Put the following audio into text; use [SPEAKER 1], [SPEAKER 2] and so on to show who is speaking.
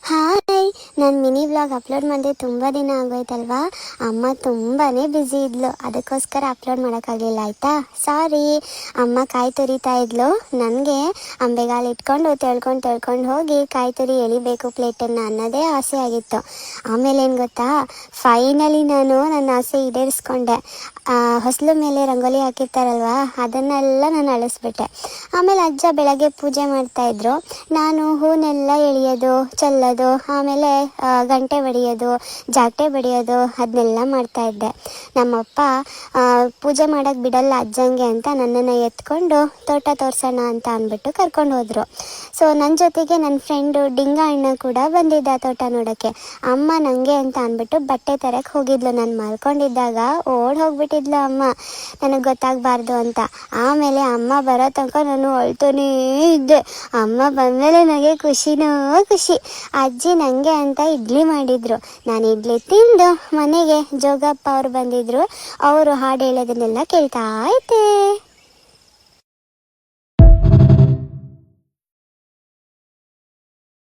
[SPEAKER 1] Hi, ನಾನು mini vlog upload ಮಾಡಿದೆ ತುಂಬ ದಿನ ಆಗೋಯ್ತಲ್ವಾ. ಅಮ್ಮ ತುಂಬಾ ಬ್ಯುಸಿ ಇದ್ಲು, ಅದಕ್ಕೋಸ್ಕರ ಅಪ್ಲೋಡ್ ಮಾಡೋಕ್ಕಾಗಲಿಲ್ಲ ಆಯಿತಾ. ಸಾರಿ. ಅಮ್ಮ ಕಾಯಿ ತುರಿತಾ ಇದ್ಲು. ನನಗೆ ಅಂಬೆಗಾಲು ಇಟ್ಕೊಂಡು ತೆಳ್ಕೊಂಡು ಹೋಗಿ ಕಾಯಿ ತುರಿ ಎಳಿಬೇಕು ಪ್ಲೇಟನ್ನು ಅನ್ನೋದೇ ಆಸೆ ಆಗಿತ್ತು. ಆಮೇಲೆ ಏನು ಗೊತ್ತಾ, ಫೈನಲಿ ನಾನು ನನ್ನ ಆಸೆ ಈಡೇರಿಸ್ಕೊಂಡೆ. ಹೊಸಲು ಮೇಲೆ ರಂಗೋಲಿ ಹಾಕಿರ್ತಾರಲ್ವ, ಅದನ್ನೆಲ್ಲ ನಾನು ಅಳಿಸ್ಬಿಟ್ಟೆ. ಆಮೇಲೆ ಅಜ್ಜ ಬೆಳಗ್ಗೆ ಪೂಜೆ ಮಾಡ್ತಾಯಿದ್ರು. ನಾನು ಹೂನೆಲ್ಲ ಎಳೆಯೋದು, ಚೆಲ್ಲೋದು, ಆಮೇಲೆ ಗಂಟೆ ಬಡಿಯೋದು, ಜಾಟೆ ಬಡಿಯೋದು ಅದನ್ನೆಲ್ಲ ಮಾಡ್ತಾಯಿದ್ದೆ. ನಮ್ಮಪ್ಪ ಪೂಜೆ ಮಾಡೋಕ್ಕೆ ಬಿಡಲ್ಲ ಅಜ್ಜಂಗೆ ಅಂತ ನನ್ನನ್ನು ಎತ್ಕೊಂಡು ತೋಟ ತೋರಿಸೋಣ ಅಂತ ಅಂದ್ಬಿಟ್ಟು ಕರ್ಕೊಂಡು ಹೋದರು. ಸೊ ನನ್ನ ಜೊತೆಗೆ ನನ್ನ ಫ್ರೆಂಡು ಡಿಂಗ ಅಣ್ಣ ಕೂಡ ಬಂದಿದ್ದ ತೋಟ ನೋಡೋಕ್ಕೆ. ಅಮ್ಮ ನನಗೆ ಅಂತ ಅಂದ್ಬಿಟ್ಟು ಬಟ್ಟೆ ತರಕ್ಕೆ ಹೋಗಿದ್ಲು. ನಾನು ಮಲ್ಕೊಂಡಿದ್ದಾಗ ಓಡಿ ಹೋಗ್ಬಿಟ್ಟಿದ್ಲು ಅಮ್ಮ, ನನಗೆ ಗೊತ್ತಾಗಬಾರ್ದು ಅಂತ. ಆಮೇಲೆ ಅಮ್ಮ ಬರೋ ತನಕ ನಾನು ಅಳ್ತಾನೇ ಇದ್ದೆ. ಅಮ್ಮ ಬಂದಮೇಲೆ ನನಗೆ ಖುಷಿನೋ ಖುಷಿ. ಅಜ್ಜಿ ನನಗೆ ಅಂತ ಇಡ್ಲಿ ಮಾಡಿದರು. ನಾನು ಇಡ್ಲಿ ತಿಂದು ಮನೆಗೆ ಜೋಗಪ್ಪ ಅವರು ಬಂದಿದ್ದರು. ಅವರು ಹಾಡು ಹೇಳೋದನ್ನೆಲ್ಲ ಕೇಳ್ತಾ ಇದ್ದೆ.